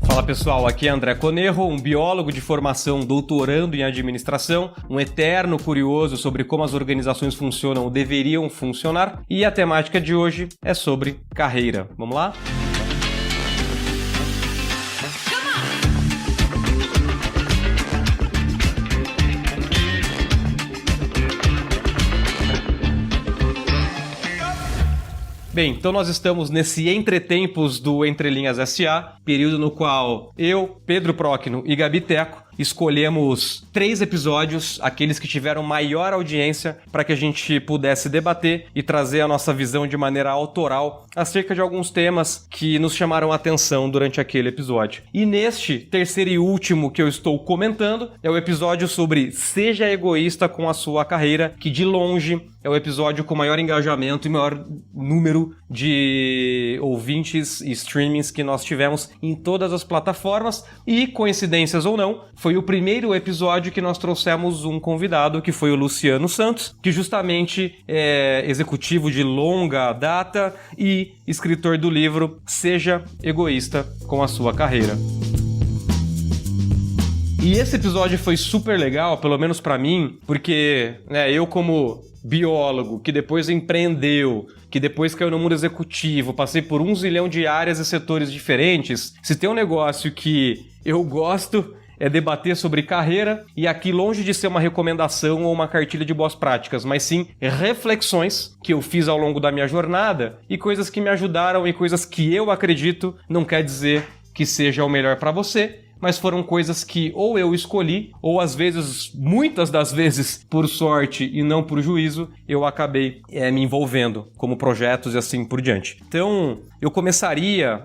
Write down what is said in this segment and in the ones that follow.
Fala pessoal, aqui é André Conerro, um biólogo de formação doutorando em administração, um eterno curioso sobre como as organizações funcionam ou deveriam funcionar, e a temática de hoje é sobre carreira. Vamos lá? Bem, então nós estamos nesse entretempos do Entre Linhas SA, período no qual eu, Pedro Próquino e Gabi Teco escolhemos 3 episódios, aqueles que tiveram maior audiência, para que a gente pudesse debater e trazer a nossa visão de maneira autoral acerca de alguns temas que nos chamaram a atenção durante aquele episódio. E neste terceiro e último que eu estou comentando é o episódio sobre Seja Egoísta com a Sua Carreira, que de longe é o episódio com maior engajamento e maior número de ouvintes e streamings que nós tivemos em todas as plataformas. E, coincidências ou não, foi o primeiro episódio que nós trouxemos um convidado, que foi o Luciano Santos, que justamente é executivo de longa data e escritor do livro Seja Egoísta com a Sua Carreira. E esse episódio foi super legal, pelo menos pra mim, porque eu como biólogo, que depois empreendeu, que depois caiu no mundo executivo, passei por 1 zilhão de áreas e setores diferentes, se tem um negócio que eu gosto é debater sobre carreira, e aqui longe de ser uma recomendação ou uma cartilha de boas práticas, mas sim reflexões que eu fiz ao longo da minha jornada e coisas que me ajudaram e coisas que eu acredito, não quer dizer que seja o melhor para você, mas foram coisas que ou eu escolhi, ou às vezes, muitas das vezes, por sorte e não por juízo, eu acabei me envolvendo como projetos e assim por diante. Então, eu começaria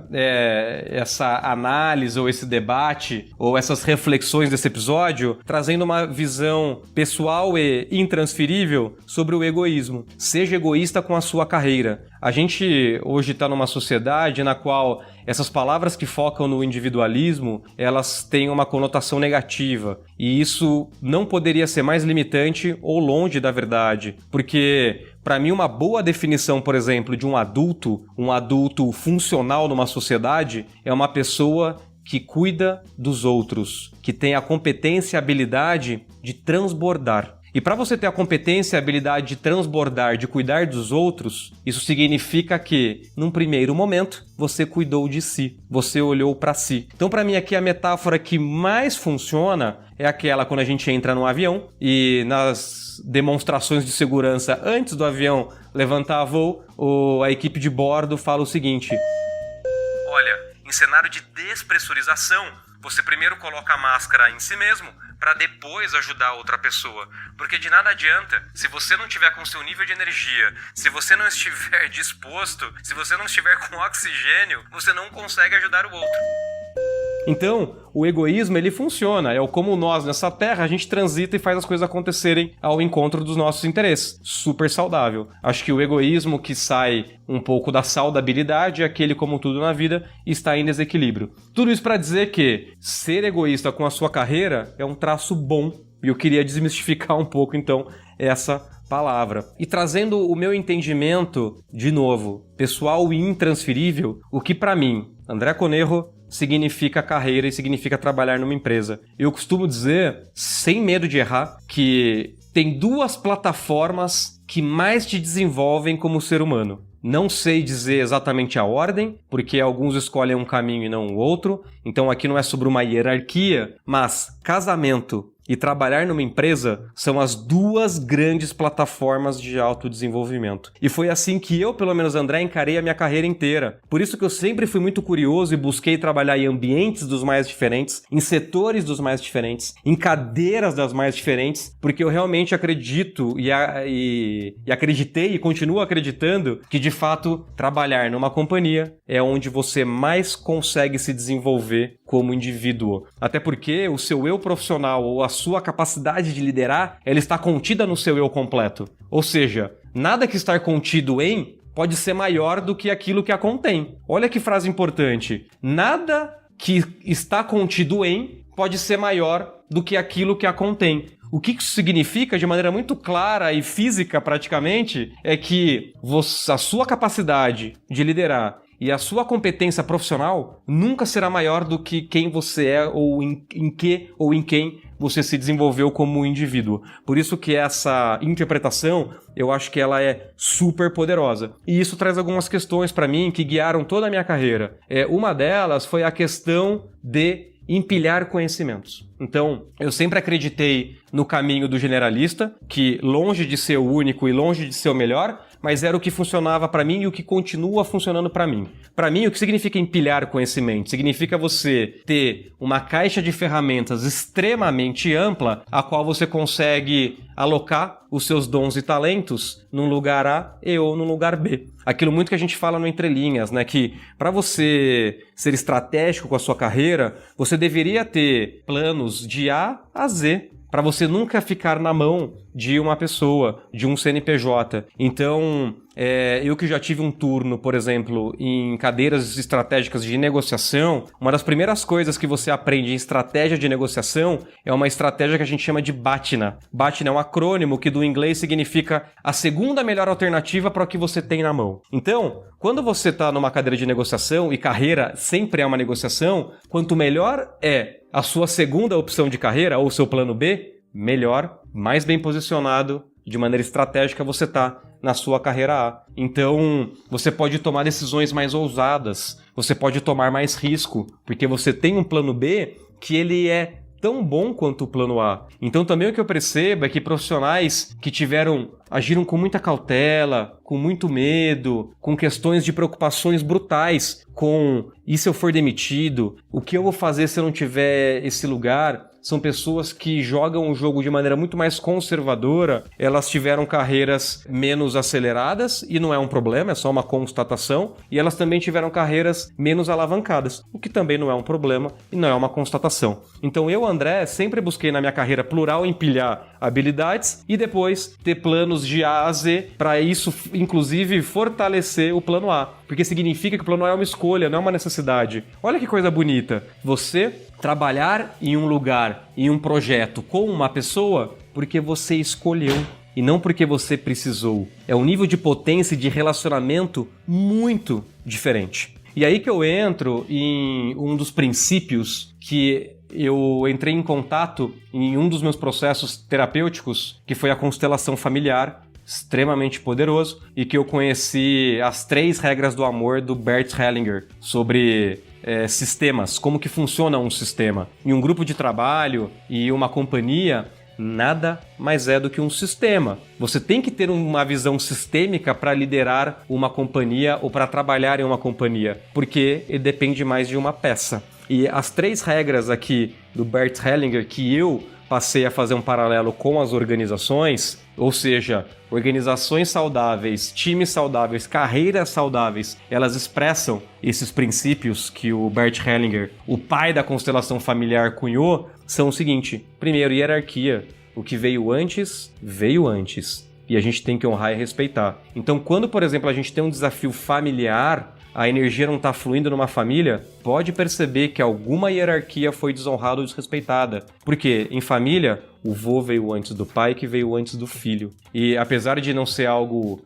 essa análise ou esse debate ou essas reflexões desse episódio trazendo uma visão pessoal e intransferível sobre o egoísmo. Seja egoísta com a sua carreira. A gente hoje está numa sociedade na qual essas palavras que focam no individualismo, elas têm uma conotação negativa. E isso não poderia ser mais limitante ou longe da verdade. Porque, para mim, uma boa definição, por exemplo, de um adulto funcional numa sociedade, é uma pessoa que cuida dos outros, que tem a competência e a habilidade de transbordar. E para você ter a competência e a habilidade de transbordar, de cuidar dos outros, isso significa que, num primeiro momento, você cuidou de si, você olhou para si. Então, para mim, aqui a metáfora que mais funciona é aquela quando a gente entra num avião e nas demonstrações de segurança antes do avião levantar voo, a equipe de bordo fala o seguinte: olha, em cenário de despressurização, você primeiro coloca a máscara em si mesmo para depois ajudar a outra pessoa. Porque de nada adianta, se você não tiver com seu nível de energia, se você não estiver disposto, se você não estiver com oxigênio, você não consegue ajudar o outro. Então, o egoísmo, ele funciona. É como nós, nessa terra, a gente transita e faz as coisas acontecerem ao encontro dos nossos interesses. Super saudável. Acho que o egoísmo que sai um pouco da saudabilidade é aquele, como tudo na vida, está em desequilíbrio. Tudo isso para dizer que ser egoísta com a sua carreira é um traço bom. E eu queria desmistificar um pouco, então, essa palavra. E trazendo o meu entendimento, de novo, pessoal e intransferível, o que para mim, André Conerro, significa carreira e significa trabalhar numa empresa. Eu costumo dizer, sem medo de errar, que tem 2 plataformas que mais te desenvolvem como ser humano. Não sei dizer exatamente a ordem, porque alguns escolhem um caminho e não o outro. Então aqui não é sobre uma hierarquia, mas casamento e trabalhar numa empresa são as 2 grandes plataformas de autodesenvolvimento. E foi assim que eu, pelo menos André, encarei a minha carreira inteira. Por isso que eu sempre fui muito curioso e busquei trabalhar em ambientes dos mais diferentes, em setores dos mais diferentes, em cadeiras das mais diferentes, porque eu realmente acredito e acreditei e continuo acreditando que, de fato, trabalhar numa companhia é onde você mais consegue se desenvolver como indivíduo. Até porque o seu eu profissional ou a sua capacidade de liderar, ela está contida no seu eu completo. Ou seja, nada que estar contido em pode ser maior do que aquilo que a contém. Olha que frase importante. Nada que está contido em pode ser maior do que aquilo que a contém. O que isso significa, de maneira muito clara e física praticamente, é que a sua capacidade de liderar E a sua competência profissional nunca será maior do que quem você é ou em que ou em quem você se desenvolveu como indivíduo. Por isso que essa interpretação, eu acho que ela é super poderosa. E isso traz algumas questões para mim que guiaram toda a minha carreira. Uma delas foi a questão de empilhar conhecimentos. Então, eu sempre acreditei no caminho do generalista, que longe de ser o único e longe de ser o melhor, mas era o que funcionava para mim e o que continua funcionando para mim. Para mim, o que significa empilhar conhecimento? Significa você ter uma caixa de ferramentas extremamente ampla, a qual você consegue alocar os seus dons e talentos num lugar A e ou num lugar B. Aquilo muito que a gente fala no Entre Linhas, né? Que para você ser estratégico com a sua carreira, você deveria ter planos de A a Z, para você nunca ficar na mão de uma pessoa, de um CNPJ. Então, eu que já tive um turno, por exemplo, em cadeiras estratégicas de negociação, uma das primeiras coisas que você aprende em estratégia de negociação é uma estratégia que a gente chama de BATNA. BATNA é um acrônimo que do inglês significa a segunda melhor alternativa para o que você tem na mão. Então, quando você está numa cadeira de negociação, e carreira sempre é uma negociação, quanto melhor é a sua segunda opção de carreira, ou seu plano B, melhor, mais bem posicionado, de maneira estratégica você está na sua carreira A. Então, você pode tomar decisões mais ousadas, você pode tomar mais risco, porque você tem um plano B que ele é tão bom quanto o plano A. Então, também o que eu percebo é que profissionais que agiram com muita cautela, com muito medo, com questões de preocupações brutais, e se eu for demitido? O que eu vou fazer se eu não tiver esse lugar? São pessoas que jogam o jogo de maneira muito mais conservadora, elas tiveram carreiras menos aceleradas, e não é um problema, é só uma constatação, e elas também tiveram carreiras menos alavancadas, o que também não é um problema e não é uma constatação. Então eu, André, sempre busquei na minha carreira plural empilhar habilidades e depois ter planos de A a Z, para isso, inclusive, fortalecer o plano A, porque significa que o plano A é uma escolha, não é uma necessidade. Olha que coisa bonita, você trabalhar em um lugar, em um projeto com uma pessoa porque você escolheu e não porque você precisou. É um nível de potência e de relacionamento muito diferente. E aí que eu entro em um dos princípios que eu entrei em contato em um dos meus processos terapêuticos, que foi a constelação familiar, extremamente poderoso, e que eu conheci as 3 regras do amor do Bert Hellinger, sobre sistemas, como que funciona um sistema. Em um grupo de trabalho e uma companhia, nada mais é do que um sistema. Você tem que ter uma visão sistêmica para liderar uma companhia ou para trabalhar em uma companhia, porque ele depende mais de uma peça. E as 3 regras aqui do Bert Hellinger, que eu passei a fazer um paralelo com as organizações, ou seja, organizações saudáveis, times saudáveis, carreiras saudáveis, elas expressam esses princípios que o Bert Hellinger, o pai da constelação familiar, cunhou, são o seguinte: primeiro, hierarquia. O que veio antes, veio antes. E a gente tem que honrar e respeitar. Então, quando, por exemplo, a gente tem um desafio familiar, a energia não está fluindo numa família, pode perceber que alguma hierarquia foi desonrada ou desrespeitada. Porque em família, o vô veio antes do pai, que veio antes do filho. E apesar de não ser algo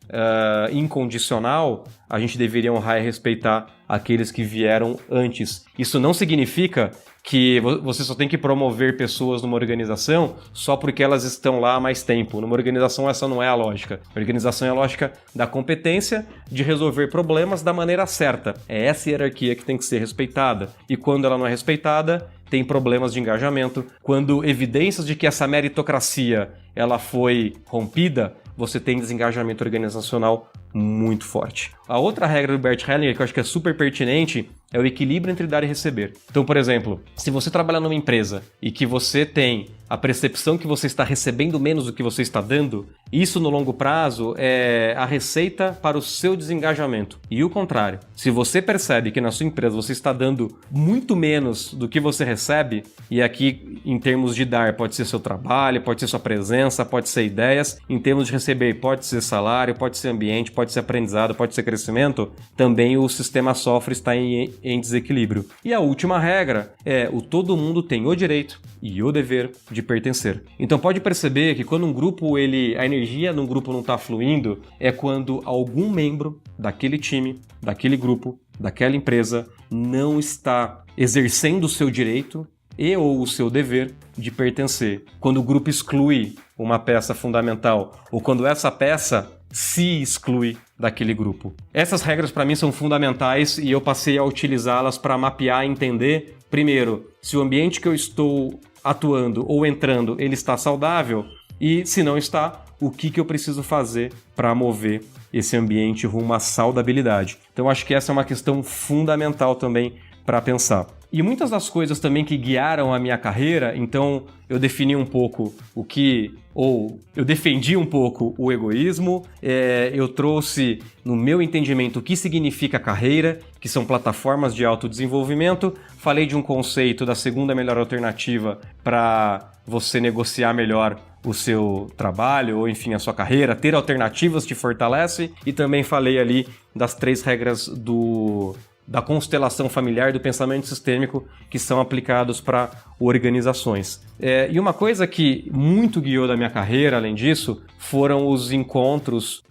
incondicional, a gente deveria honrar e respeitar aqueles que vieram antes. Isso não significa que você só tem que promover pessoas numa organização só porque elas estão lá há mais tempo. Numa organização essa não é a lógica. A organização é a lógica da competência de resolver problemas da maneira certa. É essa hierarquia que tem que ser respeitada. E quando ela não é respeitada, tem problemas de engajamento. Quando evidências de que essa meritocracia ela foi rompida, você tem desengajamento organizacional muito forte. A outra regra do Bert Hellinger, que eu acho que é super pertinente, é o equilíbrio entre dar e receber. Então, por exemplo, se você trabalha numa empresa e que você tem a percepção que você está recebendo menos do que você está dando, isso no longo prazo é a receita para o seu desengajamento. E o contrário, se você percebe que na sua empresa você está dando muito menos do que você recebe, e aqui em termos de dar pode ser seu trabalho, pode ser sua presença, pode ser ideias, em termos de receber pode ser salário, pode ser ambiente, pode ser aprendizado, pode ser crescimento, também o sistema sofre, está em desequilíbrio. E a última regra é o todo mundo tem o direito e o dever de pertencer. Então pode perceber que quando um grupo, a energia num grupo não está fluindo, é quando algum membro daquele time, daquele grupo, daquela empresa não está exercendo o seu direito e ou o seu dever de pertencer. Quando o grupo exclui uma peça fundamental ou quando essa peça se exclui daquele grupo. Essas regras para mim são fundamentais e eu passei a utilizá-las para mapear e entender, primeiro, se o ambiente que eu estou atuando ou entrando, ele está saudável e, se não está, o que eu preciso fazer para mover esse ambiente rumo à saudabilidade. Então acho que essa é uma questão fundamental também para pensar. E muitas das coisas também que guiaram a minha carreira, então eu defini um pouco eu defendi um pouco o egoísmo, eu trouxe no meu entendimento o que significa carreira, que são plataformas de autodesenvolvimento, falei de um conceito da segunda melhor alternativa para você negociar melhor o seu trabalho ou, enfim, a sua carreira, ter alternativas te fortalece, e também falei ali das 3 regras da constelação familiar do pensamento sistêmico que são aplicados para organizações. E uma coisa que muito guiou da minha carreira, além disso, foram os encontros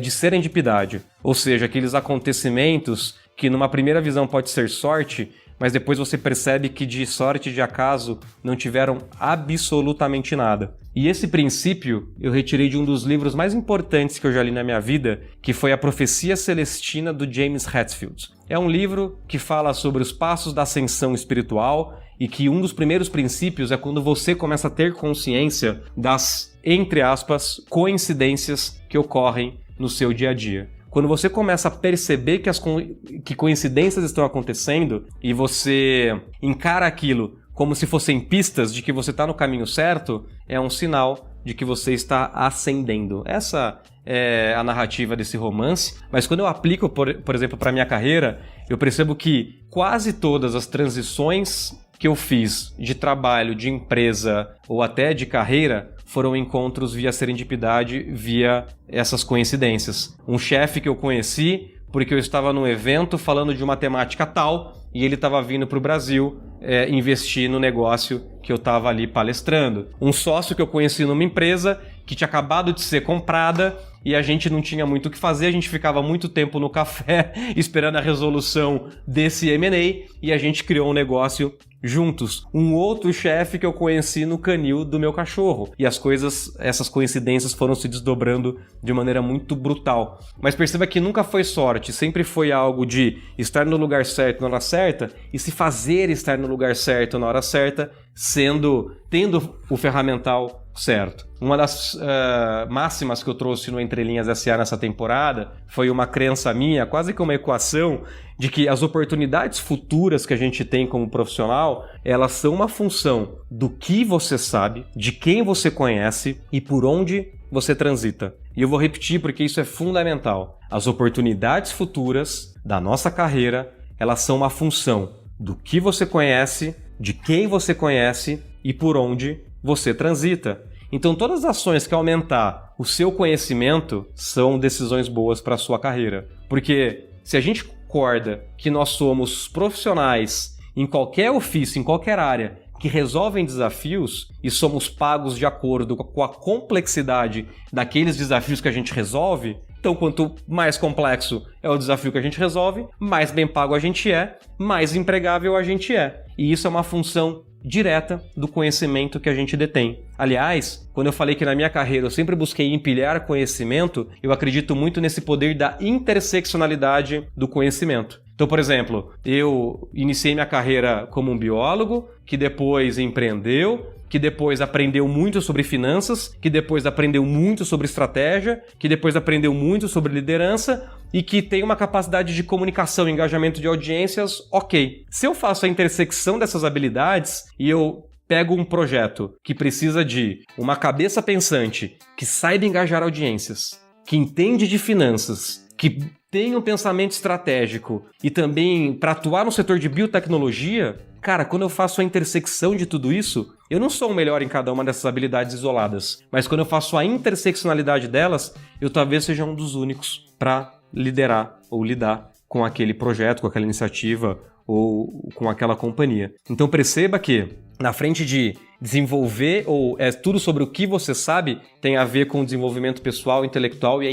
de serendipidade, ou seja, aqueles acontecimentos que numa primeira visão pode ser sorte, mas depois você percebe que de sorte e de acaso não tiveram absolutamente nada. E esse princípio eu retirei de um dos livros mais importantes que eu já li na minha vida, que foi A Profecia Celestina, do James Hetfield. É um livro que fala sobre os passos da ascensão espiritual e que um dos primeiros princípios é quando você começa a ter consciência das, entre aspas, coincidências que ocorrem no seu dia a dia. Quando você começa a perceber que coincidências estão acontecendo e você encara aquilo como se fossem pistas de que você está no caminho certo, é um sinal de que você está ascendendo. Essa é a narrativa desse romance, mas quando eu aplico, por exemplo, para a minha carreira, eu percebo que quase todas as transições que eu fiz de trabalho, de empresa ou até de carreira foram encontros via serendipidade, via essas coincidências. Um chefe que eu conheci porque eu estava num evento falando de uma temática tal e ele estava vindo para o Brasil investir no negócio que eu estava ali palestrando. Um sócio que eu conheci numa empresa que tinha acabado de ser comprada e a gente não tinha muito o que fazer, a gente ficava muito tempo no café esperando a resolução desse M&A e a gente criou um negócio juntos. Um outro chefe que eu conheci no canil do meu cachorro. E essas coincidências foram se desdobrando de maneira muito brutal. Mas perceba que nunca foi sorte, sempre foi algo de estar no lugar certo na hora certa e se fazer estar no lugar certo na hora certa, tendo o ferramental certo. Uma das máximas que eu trouxe no Entre Linhas S.A. nessa temporada foi uma crença minha, quase que uma equação, de que as oportunidades futuras que a gente tem como profissional, elas são uma função do que você sabe, de quem você conhece e por onde você transita. E eu vou repetir porque isso é fundamental. As oportunidades futuras da nossa carreira, elas são uma função do que você conhece, de quem você conhece e por onde você transita. Então todas as ações que aumentar o seu conhecimento são decisões boas para a sua carreira. Porque se a gente concorda que nós somos profissionais em qualquer ofício, em qualquer área, que resolvem desafios e somos pagos de acordo com a complexidade daqueles desafios que a gente resolve, então quanto mais complexo é o desafio que a gente resolve, mais bem pago a gente é, mais empregável a gente é. E isso é uma função direta do conhecimento que a gente detém. Aliás, quando eu falei que na minha carreira eu sempre busquei empilhar conhecimento, eu acredito muito nesse poder da interseccionalidade do conhecimento. Então, por exemplo, eu iniciei minha carreira como um biólogo, que depois empreendeu, que depois aprendeu muito sobre finanças, que depois aprendeu muito sobre estratégia, que depois aprendeu muito sobre liderança e que tem uma capacidade de comunicação e engajamento de audiências ok. Se eu faço a intersecção dessas habilidades e eu pego um projeto que precisa de uma cabeça pensante, que saiba engajar audiências, que entende de finanças, que tem um pensamento estratégico e também para atuar no setor de biotecnologia, cara, quando eu faço a intersecção de tudo isso, eu não sou o melhor em cada uma dessas habilidades isoladas, mas quando eu faço a interseccionalidade delas, eu talvez seja um dos únicos para liderar ou lidar com aquele projeto, com aquela iniciativa ou com aquela companhia. Então perceba que na frente de desenvolver, ou é tudo sobre o que você sabe, tem a ver com o desenvolvimento pessoal, intelectual e a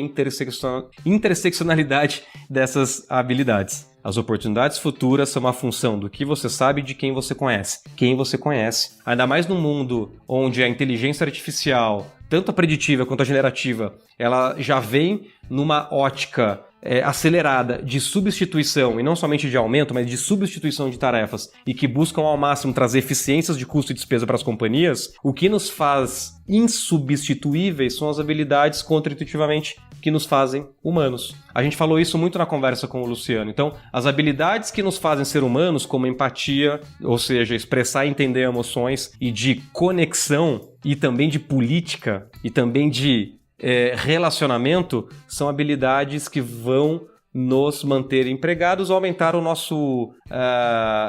interseccionalidade dessas habilidades. As oportunidades futuras são uma função do que você sabe e de quem você conhece. Quem você conhece. Ainda mais num mundo onde a inteligência artificial, tanto a preditiva quanto a generativa, ela já vem numa ótica acelerada de substituição, e não somente de aumento, mas de substituição de tarefas, e que buscam ao máximo trazer eficiências de custo e despesa para as companhias, o que nos faz insubstituíveis são as habilidades contra-intuitivamente que nos fazem humanos. A gente falou isso muito na conversa com o Luciano. Então, as habilidades que nos fazem ser humanos, como empatia, ou seja, expressar e entender emoções, e de conexão, e também de política, e também de relacionamento, são habilidades que vão nos manter empregados ou aumentar o nosso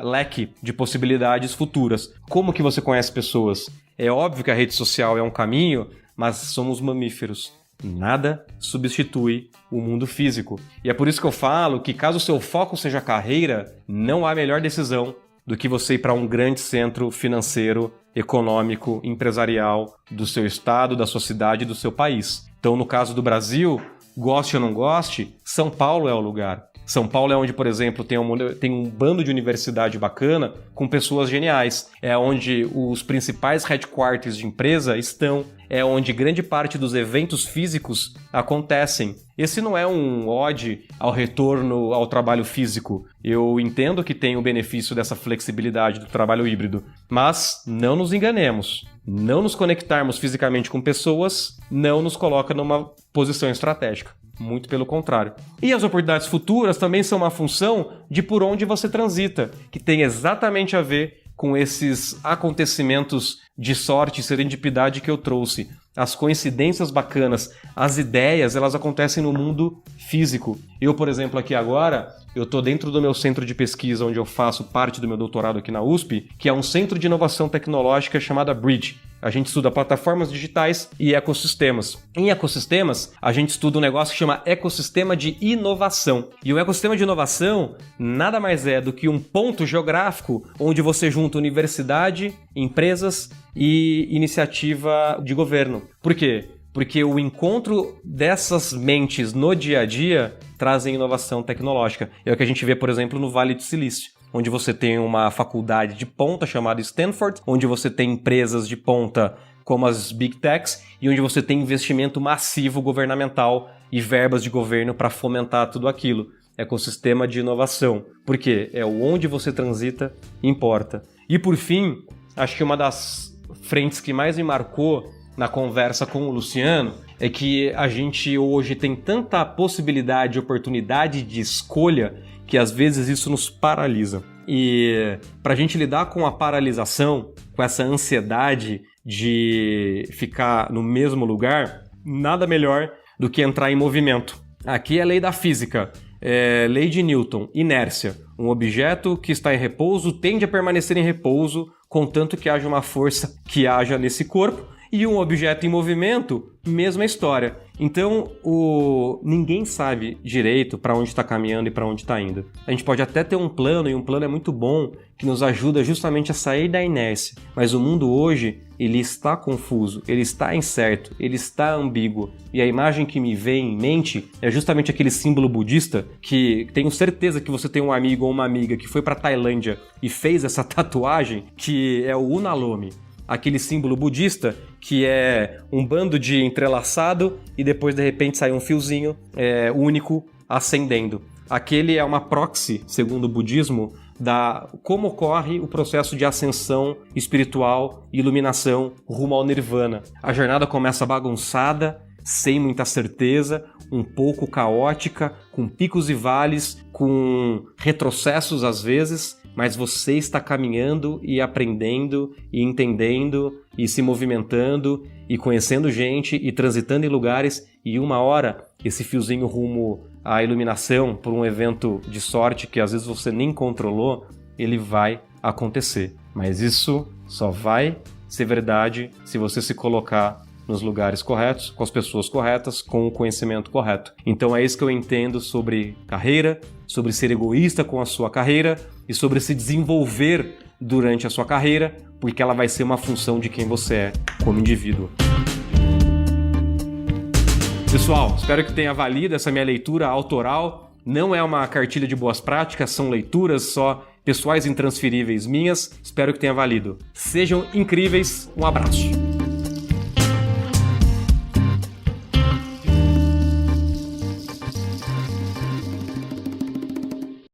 leque de possibilidades futuras. Como que você conhece pessoas? É óbvio que a rede social é um caminho, mas somos mamíferos. Nada substitui o mundo físico. E é por isso que eu falo que caso o seu foco seja carreira, não há melhor decisão do que você ir para um grande centro financeiro, econômico, empresarial do seu estado, da sua cidade, do seu país. Então, no caso do Brasil, goste ou não goste, São Paulo é o lugar. São Paulo é onde, por exemplo, tem um bando de universidade bacana com pessoas geniais. É onde os principais headquarters de empresa estão. É onde grande parte dos eventos físicos acontecem. Esse não é um ode ao retorno ao trabalho físico. Eu entendo que tem o benefício dessa flexibilidade do trabalho híbrido. Mas não nos enganemos. Não nos conectarmos fisicamente com pessoas não nos coloca numa posição estratégica. Muito pelo contrário. E as oportunidades futuras também são uma função de por onde você transita, que tem exatamente a ver com esses acontecimentos de sorte e serendipidade que eu trouxe. As coincidências bacanas, as ideias, elas acontecem no mundo físico. Eu, por exemplo, aqui agora, eu estou dentro do meu centro de pesquisa, onde eu faço parte do meu doutorado aqui na USP, que é um centro de inovação tecnológica chamado Bridge. A gente estuda plataformas digitais e ecossistemas. Em ecossistemas, a gente estuda um negócio que chama ecossistema de inovação. E o ecossistema de inovação nada mais é do que um ponto geográfico onde você junta universidade, empresas e iniciativa de governo. Por quê? Porque o encontro dessas mentes no dia a dia trazem inovação tecnológica. É o que a gente vê, por exemplo, no Vale do Silício, onde você tem uma faculdade de ponta chamada Stanford, onde você tem empresas de ponta como as Big Techs e onde você tem investimento massivo governamental e verbas de governo para fomentar tudo aquilo. Ecossistema de inovação. Por quê? É onde você transita importa. E por fim, acho que uma das frentes que mais me marcou na conversa com o Luciano é que a gente hoje tem tanta possibilidade, oportunidade de escolha que às vezes isso nos paralisa. E para a gente lidar com a paralisação, com essa ansiedade de ficar no mesmo lugar, nada melhor do que entrar em movimento. Aqui é a lei da física, lei de Newton, inércia. Um objeto que está em repouso tende a permanecer em repouso, contanto que haja uma força que haja nesse corpo. E um objeto em movimento, mesma história. Então, ninguém sabe direito para onde está caminhando e para onde está indo. A gente pode até ter um plano, e um plano é muito bom, que nos ajuda justamente a sair da inércia. Mas o mundo hoje, ele está confuso, ele está incerto, ele está ambíguo. E a imagem que me vem em mente é justamente aquele símbolo budista que tenho certeza que você tem um amigo ou uma amiga que foi para Tailândia e fez essa tatuagem, que é o Unalome. Aquele símbolo budista que é um bando de entrelaçado e depois de repente sai um fiozinho único ascendendo. Aquele é uma proxy, segundo o budismo, da como ocorre o processo de ascensão espiritual e iluminação rumo ao nirvana. A jornada começa bagunçada, sem muita certeza, um pouco caótica, com picos e vales, com retrocessos às vezes, mas você está caminhando e aprendendo e entendendo e se movimentando e conhecendo gente e transitando em lugares, e uma hora esse fiozinho rumo à iluminação por um evento de sorte que às vezes você nem controlou, ele vai acontecer. Mas isso só vai ser verdade se você se colocar nos lugares corretos, com as pessoas corretas, com o conhecimento correto. Então é isso que eu entendo sobre carreira, sobre ser egoísta com a sua carreira e sobre se desenvolver durante a sua carreira, porque ela vai ser uma função de quem você é como indivíduo. Pessoal, espero que tenha valido essa minha leitura autoral Não é uma cartilha de boas práticas, são leituras só pessoais intransferíveis minhas. Espero que tenha valido. Sejam incríveis, um abraço.